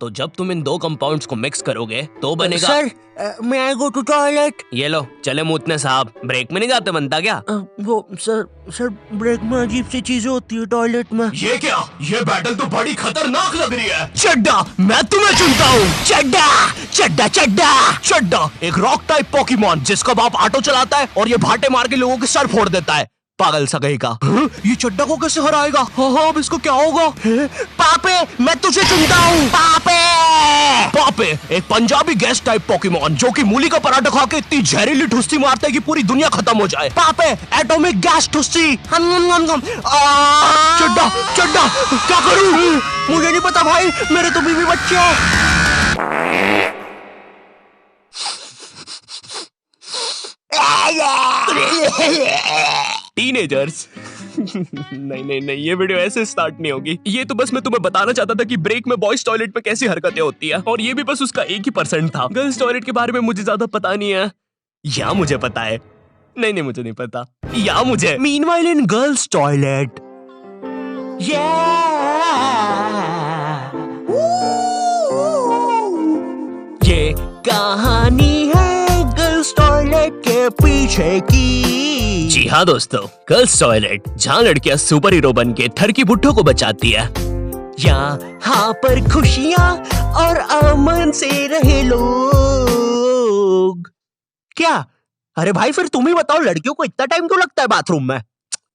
तो जब तुम इन दो कंपाउंड्स को मिक्स करोगे तो बनेगा। सर, मैं आई गो टू टॉयलेट। ये लो, चले मूतने साहब। ब्रेक में नहीं जाते बनता क्या? वो सर ब्रेक में अजीब सी चीजें होती है टॉयलेट में। ये क्या? ये बैटल तो बड़ी खतरनाक लग रही है। चड्डा, मैं तुम्हें चुनता हूँ। चड्डा चड्डा चड्डा चड्डा एक रॉक टाइप पोकेमॉन जिसका बाप ऑटो चलाता है और ये भाटे मार के लोगों के सर फोड़ देता है। पागल सा कहीं का। ये चड्डा को कैसे हराएगा? हाँ, अब इसको क्या होगा? पापे, मैं तुझे चुनता हूँ। पापे पापे एक पंजाबी गैस टाइप पोकेमॉन जो कि मूली का पराठा खा के इतनी जहरीली ठुस्सी मारता है कि पूरी दुनिया खत्म हो जाए। पापे एटॉमिक गैस ठुस्सी। चड्डा चड्डा क्या करूँ? मुझे नहीं पता भाई, मेरे तो बीवी बच्चे हैं। टीनेजर्स। नहीं, ये वीडियो ऐसे स्टार्ट नहीं होगी। ये तो बस मैं तुम्हें बताना चाहता था कि ब्रेक में बॉयज टॉयलेट में कैसी हरकतें होती है, और ये भी बस उसका 1% था। गर्ल्स टॉयलेट के बारे में मुझे ज्यादा पता नहीं है, या मुझे पता है। नहीं, मुझे नहीं पता, या मुझे। मीनवाइल इन गर्ल्स टॉयलेट, ये कहानी है गर्ल्स टॉयलेट के पीछे की। जी हाँ दोस्तों, गर्ल्स टॉयलेट जहाँ लड़कियां सुपर हीरो बन के थर की बुड्ढों को बचाती है। यहाँ पर खुशियाँ और अमन से रहे लोग। क्या? अरे भाई, फिर तुम ही बताओ, लड़कियों को इतना टाइम क्यों लगता है बाथरूम में?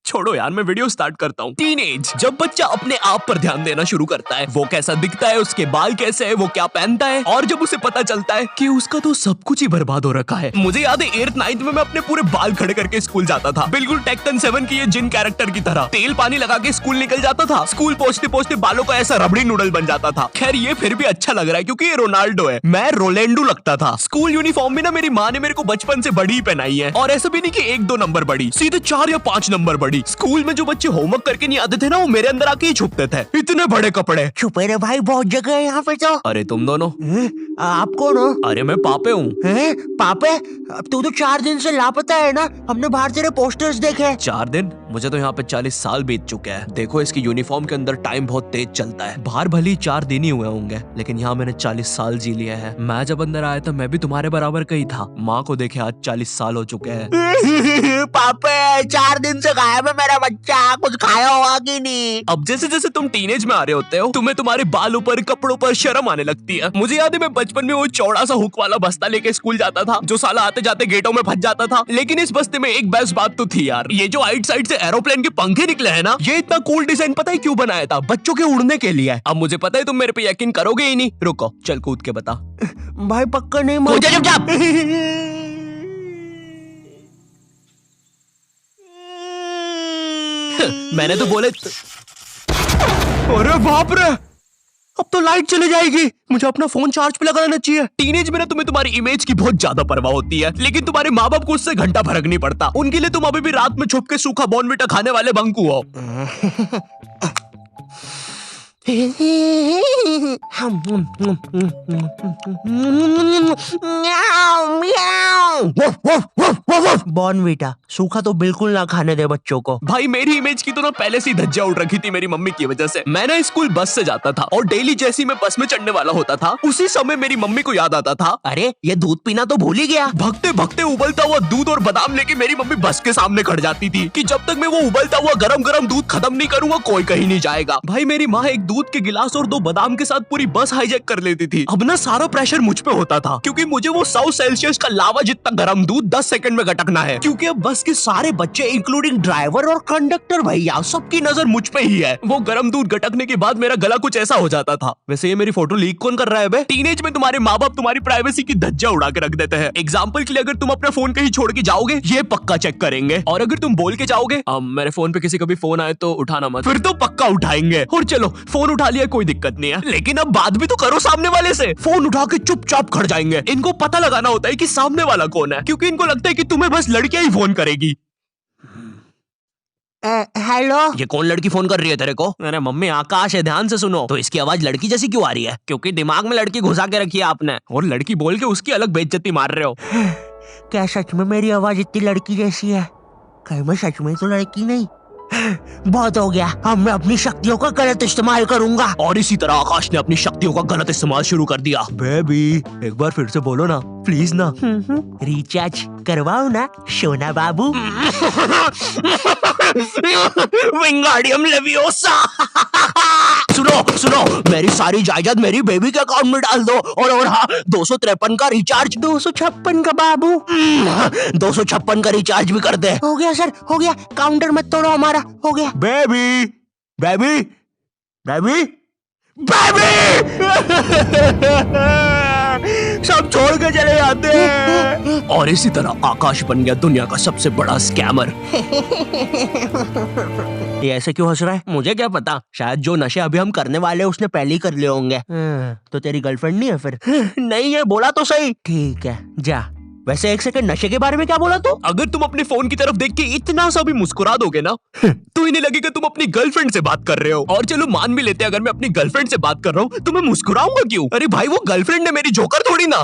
छोड़ो यार, मैं वीडियो स्टार्ट करता हूँ। टीनेज, जब बच्चा अपने आप पर ध्यान देना शुरू करता है, वो कैसा दिखता है, उसके बाल कैसे है, वो क्या पहनता है, और जब उसे पता चलता है कि उसका तो सब कुछ ही बर्बाद हो रखा है। मुझे याद है 8th 9th में मैं अपने पूरे बाल खड़े करके स्कूल जाता था, बिल्कुल टेक्टन 7 की ये जिन कैरेक्टर की तरह। तेल पानी लगा के स्कूल निकल जाता था। स्कूल पहुंचते पहुंचते बालों का ऐसा रबड़ी नूडल बन जाता था। खैर ये फिर भी अच्छा लग रहा है क्योंकि ये रोनाल्डो है, मैं रोलेंडो लगता था। स्कूल यूनिफॉर्म भी ना मेरी माँ ने मेरे को बचपन से बड़ी पहनाई है, और ऐसा भी नहीं कि 1-2 नंबर बड़ी, सीधे 4 या 5 नंबर बड़ी। स्कूल में जो बच्चे होमवर्क करके नहीं आते थे ना, वो मेरे अंदर आके ही छुपते थे। इतने बड़े कपड़े। छुपे रे भाई, बहुत जगह है यहाँ पे तो। अरे तुम दोनों? आप कौन हो? अरे मैं पापे हूँ। पापे? अब तू तो 4 दिन से लापता है ना, हमने बाहर तेरे पोस्टर्स देखे। 4 दिन? मुझे तो यहाँ पे 40 साल बीत चुके हैं। देखो इसकी यूनिफॉर्म के अंदर टाइम बहुत तेज चलता है। बाहर भली 4 दिन ही हुए होंगे, लेकिन यहाँ मैंने 40 साल जी लिया है। मैं जब अंदर आया था मैं भी तुम्हारे बराबर का ही था। माँ को देखे आज 40 साल हो चुके हैं। पापे 4 दिन से गायब है मेरा बच्चा, कुछ खाया होगा कि नहीं? अब जैसे जैसे तुम टीनेज में आ रहे होते हो, तुम्हें तुम्हारे बालों पर, कपड़ों पर शर्म आने लगती है। मुझे याद है मैं बचपन में वो चौड़ा सा हुक वाला बस्ता लेके स्कूल जाता था, जो साला आते जाते गेटों में फंस जाता था। लेकिन इस बस्ते में एक बेस्ट बात तो थी यार, ये जो आइट साइड से एरोप्लेन के पंखे निकले हैं ना, ये इतना कूल डिजाइन पता है क्यों बनाया था? बच्चों के उड़ने के लिए। अब मुझे पता है तुम मेरे पे यकीन करोगे ही नहीं। रुको, चल कूद के बता। भाई पक्का नहीं? चुपचाप। मैंने तो बोले। अरे बाप रे, अब तो लाइट चली जाएगी। मुझे अपना फोन चार्ज पे लगाना चाहिए। टीनेज में ना तुम्हें तुम्हारी इमेज की बहुत ज्यादा परवाह होती है, लेकिन तुम्हारे माँ बाप को उससे घंटा फर्क नहीं पड़ता। उनके लिए तुम अभी भी रात में छुप के सूखा बॉर्नविटा खाने वाले बंकू हो। बॉर्नविटा सूखा तो बिल्कुल ना खाने दे बच्चों को। भाई मेरी इमेज की तो ना पहले से ही धज्जियां उड़ रखी थी मेरी मम्मी की वजह से। मैं ना स्कूल बस से जाता था, और डेली जैसी मैं बस में चढ़ने वाला होता था, उसी समय मेरी मम्मी को याद आता था, अरे ये दूध पीना तो भूल ही गया। भगते भगते उबलता हुआ दूध और बादाम लेके मेरी मम्मी बस के सामने खड़ जाती थी कि जब तक मैं वो उबलता हुआ गरम गरम दूध खत्म नहीं करूंगा कोई कहीं नहीं जाएगा। भाई मेरी माँ एक दूध के गिलास और 2 बादाम के साथ पूरी बस हाईजैक कर लेती थी। अब ना सारा प्रेशर मुझ पे होता था, क्योंकि मुझे वो 100 सेल्सियस का लावा जितना गर्म दूध 10 सेकंड में गटकना है। क्योंकि अब बस के सारे बच्चे इंक्लूडिंग ड्राइवर और कंडक्टर भैया सबकी नजर मुझ पे ही है। वो गर्म दूध गटकने के बाद मेरा गला कुछ ऐसा हो जाता था। वैसे ये मेरी फोटो लीक कौन कर रहा है बे? टीनेज में तुम्हारे माँ बाप तुम्हारी प्राइवेसी की धज्जियां उड़ा के रख देते हैं। एग्जाम्पल के लिए अगर तुम अपना फोन कहीं छोड़ के जाओगे, ये पक्का चेक करेंगे, और अगर तुम बोल के जाओगे मेरे फोन पे किसी का भी फोन आए तो उठाना मत, फिर तो पक्का उठाएंगे। और चलो फोन उठा लिया, कोई दिक्कत नहीं है, लेकिन अब बात भी तो करो सामने वाले से। फोन उठा के चुपचाप खड़ जाएंगे। इनको पता लगाना होता है कि सामने वाला कौन है, क्योंकि इनको लगता है कि तुम्हें बस लड़कियां ही फोन करेगी। हेलो, ये कौन लड़की फोन कर रही है तेरे को? अरे मम्मी आकाश है, ध्यान से सुनो। तो इसकी आवाज लड़की जैसी क्यों आ रही है? क्योंकि दिमाग में लड़की घुसा के रखी है आपने, और लड़की बोल के उसकी अलग बेइज्जती मार रहे हो। क्या सच में मेरी आवाज इतनी लड़की जैसी है? कहीं मैं सच में तो लड़की नहीं? बहुत हो गया, अब मैं अपनी शक्तियों का गलत इस्तेमाल करूंगा। और इसी तरह आकाश ने अपनी शक्तियों का गलत इस्तेमाल शुरू कर दिया। बेबी एक बार फिर से बोलो ना प्लीज ना। रिचार्ज करवाओ ना सोना बाबू। विंगाडियम लेवियोसा। सुनो सुनो, मेरी सारी जायदाद मेरी बेबी के अकाउंट में डाल दो। और हाँ, 253 का रिचार्ज। 256 का बाबू। 256 का रिचार्ज भी कर दे। हो गया सर, हो गया, काउंटर मत तोड़ो हमारा, हो गया। Baby baby baby baby. सब छोड़ के चले जाते हैं। और इसी तरह आकाश बन गया दुनिया का सबसे बड़ा स्कैमर। ये ऐसे क्यों हंस रहा है? मुझे क्या पता, शायद जो नशे अभी हम करने वाले हैं उसने पहले ही कर लिए होंगे। तो तेरी गर्लफ्रेंड नहीं है फिर? नहीं है, बोला तो सही। ठीक है जा। वैसे एक सेकंड, नशे के बारे में क्या बोला तू? अगर तुम अपने फोन की तरफ देख के इतना सा भी मुस्कुरा दोगे ना तो इन्हें लगेगा तुम अपनी गर्लफ्रेंड से बात कर रहे हो। और चलो मान भी लेते हैं अगर मैं अपनी गर्लफ्रेंड से बात कर रहा हूँ तो मैं मुस्कुराऊंगा क्यों? अरे भाई वो गर्लफ्रेंड है मेरी, जोकर थोड़ी ना।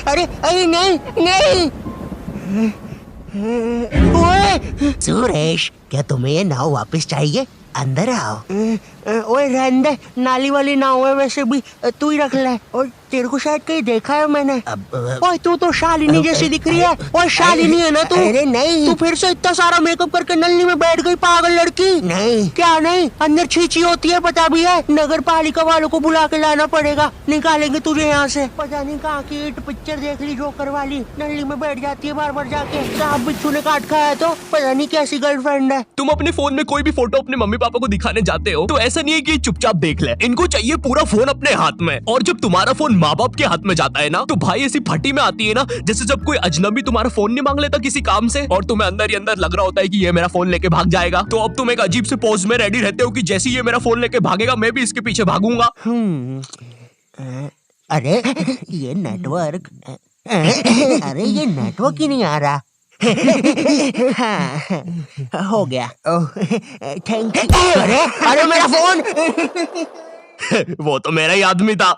अरे अरे नहीं नहीं। ओए सुरेश, क्या तुम्हें ये नाव वापस चाहिए? अंदर आओ। ओए रहने दे, नाली वाली नाव है वैसे भी, तू ही रख ले। और तेरे को शायद कहीं देखा है मैंने। ओए तू तो शालिनी जैसी दिख रही है। ओए शालिनी है ना तू? अरे नहीं, तू फिर से इतना सारा मेकअप करके नल्ली में बैठ गई पागल लड़की। नहीं क्या नहीं, अंदर छींची होती है पता भी है। नगर पालिका वालों को बुला के लाना पड़ेगा, निकालेंगे तुझे यहाँ से। पता नहीं कहाँ की हिट पिक्चर देख ली जोकर वाली, नल्ली में बैठ जाती है बार बार जाके। सांप बिच्छू ने काट खाया तो पता नहीं कैसी गर्लफ्रेंड है। तुम अपने फोन में कोई भी फोटो अपने मम्मी पापा को दिखाने जाते हो तो ऐसा नहीं है कि चुपचाप देख ले, इनको चाहिए पूरा फोन अपने हाथ में। और जब तुम्हारा फोन माँ बाप के हाथ में जाता है ना तो भाई ऐसी फटी में आती है ना, जैसे जब कोई अजनबी तुम्हारा फोन नहीं मांग लेता किसी काम से और तुम्हें अंदर ही अंदर लग रहा होता है कि ये मेरा फोन लेके भाग जाएगा। तो अब तुम एक अजीब से पोज में रेडी रहते हो कि जैसे ये मेरा फोन लेके भागेगा मैं भी इसके पीछे भागूंगा। अरे ये नेटवर्क, अरे ये नेटवर्क ही नहीं आ रहा। हाँ, हो गया। Thank you. अरे अरे मेरा फोन। वो तो मेरा ही आदमी था।